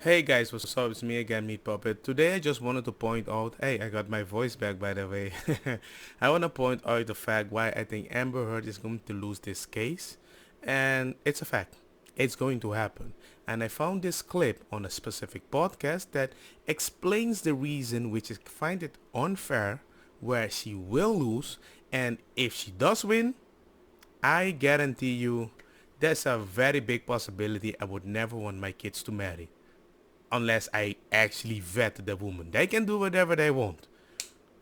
Hey guys, what's up? It's me again, Meat Puppet. Today I just wanted to point out, hey, I got my voice back by the way. I want to point out the fact why I think Amber Heard is going to lose this case. And it's a fact. It's going to happen. And I found this clip on a specific podcast that explains the reason which I find it unfair where she will lose. And if she does win, I guarantee you there's a very big possibility I would never want my kids to marry. Unless I actually vet the woman. They can do whatever they want.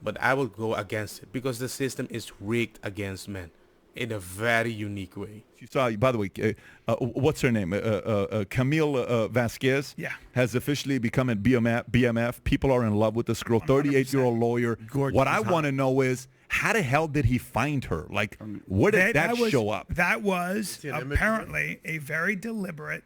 But I will go against it because the system is rigged against men in a very unique way. You saw, by the way, what's her name? Camille Vasquez has officially become a BMF. People are in love with this girl, 38-year-old lawyer. Gorgeous. What I want to know is, how the hell did he find her? Like, where did that show up? That was apparently a very deliberate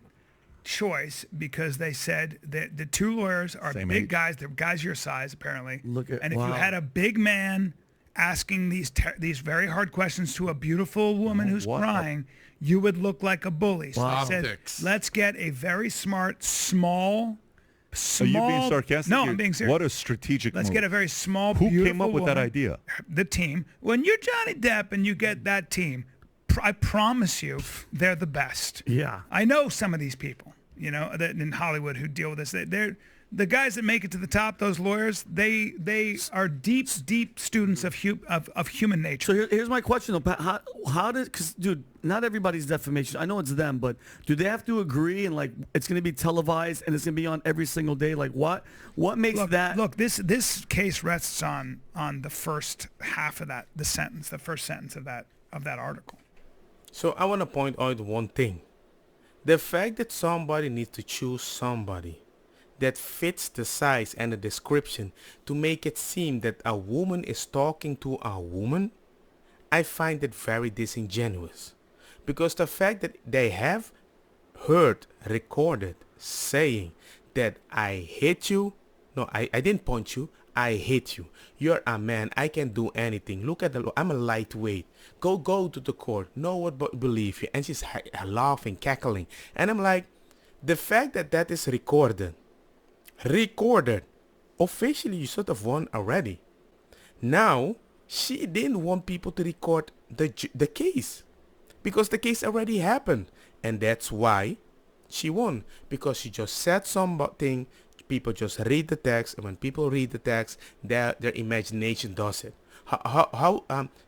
choice because they said that the two lawyers are Same big age. guys. They're guys your size, apparently. And if wow. you had a big man asking these very hard questions to a beautiful woman who's crying, you would look like a bully. So Wow. they said, Optics. let's get a very smart, small. Are you being sarcastic? No, I'm being serious. What a strategic Let's move. get a very small, Who beautiful came up with that woman. idea? The team. When you're Johnny Depp and you get that team, I promise you, they're the best. Yeah. I know some of these people, you know, that in Hollywood who deal with this. They're the guys that make it to the top. Those lawyers, they are deep students of human nature. So here's my question though, Pat. How did? Because dude, not everybody's defamation. I know it's them, but do they have to agree and like it's going to be televised and it's going to be on every single day? Like what makes that? Look, this case rests on the first half of that, the first sentence of that article. So I want to point out one thing. The fact that somebody needs to choose somebody that fits the size and the description to make it seem that a woman is talking to a woman, I find it very disingenuous. Because the fact that they have recorded saying that I hate you, no, I didn't punch you, I hate you. You're a man, I can do anything. Look at the law, I'm a lightweight. Go to the court, no one but believe you. And she's laughing, cackling. And I'm like, the fact that that is recorded, officially you sort of won already. Now, she didn't want people to record the case because the case already happened. And that's why she won, because she just said something, people just read the text, and when people read the text, their imagination does it.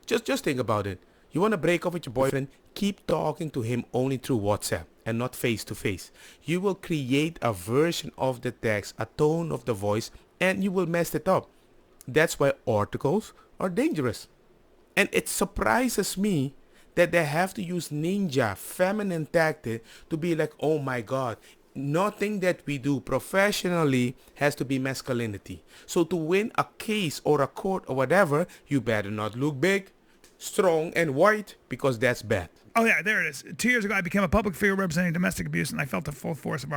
Just think about it. You want to break up with your boyfriend, keep talking to him only through WhatsApp and not face to face. You will create a version of the text, a tone of the voice, and you will mess it up. That's why articles are dangerous. And it surprises me that they have to use ninja, feminine tactic to be like, oh my God, nothing that we do professionally has to be masculinity. So to win a case or a court or whatever, you better not look big, strong, and white, because that's bad. Oh yeah, there it is. 2 years ago, I became a public figure representing domestic abuse, and I felt the full force of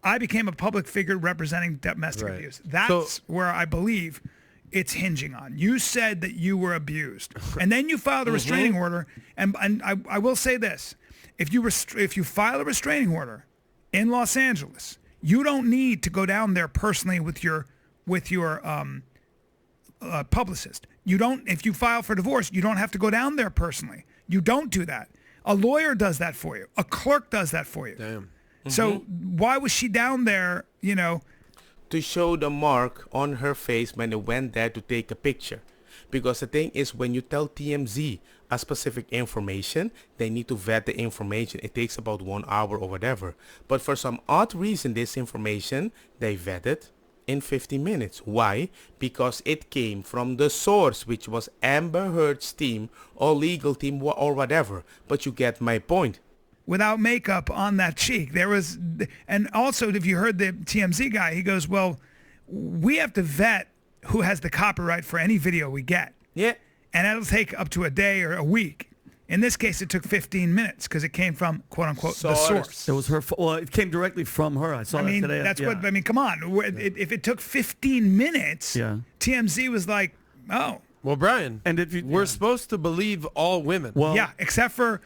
I became a public figure representing domestic abuse. That's where I believe it's hinging on. You said that you were abused, and then you filed a restraining order. And I will say this: if you file a restraining order in Los Angeles, you don't need to go down there personally with your publicist. You don't. If you file for divorce, you don't have to go down there personally. You don't do that. A lawyer does that for you. A clerk does that for you. Damn. So why was she down there, you know? To show the mark on her face when they went there to take a picture. Because the thing is, when you tell TMZ a specific information, they need to vet the information. It takes about 1 hour or whatever. But for some odd reason, this information, they vet it in 50 minutes. Why? Because it came from the source, which was Amber Heard's team or legal team or whatever. But you get my point. Without makeup on that cheek. There was, and also if you heard the TMZ guy, he goes, well, we have to vet who has the copyright for any video we get. Yeah. And that'll take up to a day or a week. In this case, it took 15 minutes because it came from, quote unquote, the source. It was her. Well, it came directly from her. I saw that today. That's what, I mean, come on. If it took 15 minutes, TMZ was like, oh. Well, Brian, and if we're supposed to believe all women. Well, yeah, except for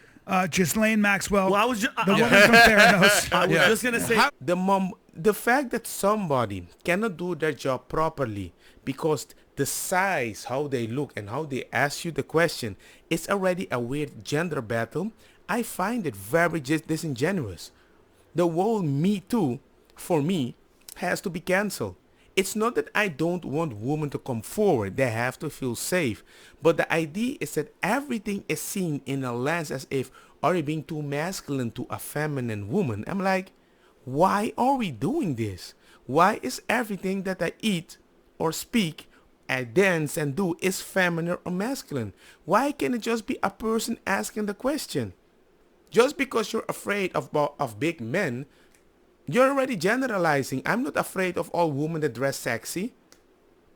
Ghislaine Maxwell. Well, I was just, the woman from Theranos. I was just gonna say the mom the fact that somebody cannot do their job properly because the size, how they look, and how they ask you the question is already a weird gender battle, I find it very disingenuous. The whole Me Too, for me, has to be cancelled. It's not that I don't want women to come forward. They have to feel safe. But the idea is that everything is seen in a lens as if, are you being too masculine to a feminine woman? I'm like, why are we doing this? Why is everything that I eat or speak and dance and do is feminine or masculine? Why can't it just be a person asking the question? Just because you're afraid of big men, you're already generalizing. I'm not afraid of all women that dress sexy.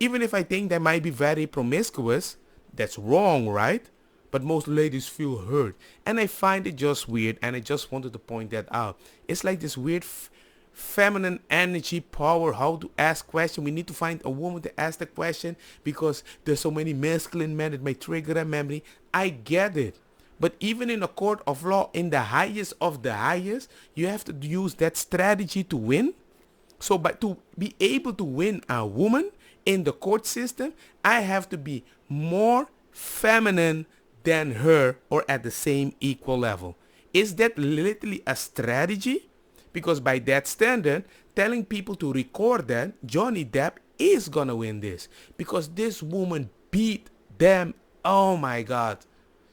Even if I think they might be very promiscuous, that's wrong, right? But most ladies feel hurt. And I find it just weird, and I just wanted to point that out. It's like this weird feminine energy power, how to ask questions. We need to find a woman to ask the question because there's so many masculine men that may trigger a memory. I get it. But even in a court of law, in the highest of the highest, you have to use that strategy to win. So to be able to win a woman in the court system, I have to be more feminine than her or at the same equal level. Is that literally a strategy? Because by that standard, telling people to record that, Johnny Depp is gonna win this. Because this woman beat them. Oh my God.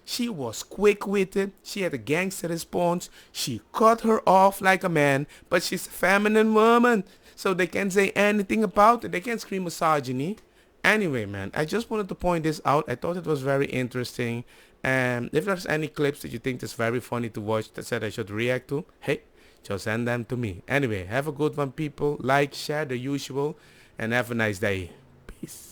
She was quick-witted. She had a gangster response. She cut her off like a man, but she's a feminine woman. So they can't say anything about it. They can't scream misogyny. Anyway, man, I just wanted to point this out. I thought it was very interesting. And if there's any clips that you think is very funny to watch that said I should react to, hey, just send them to me. Anyway, have a good one, people. Like, share the usual, and have a nice day. Peace.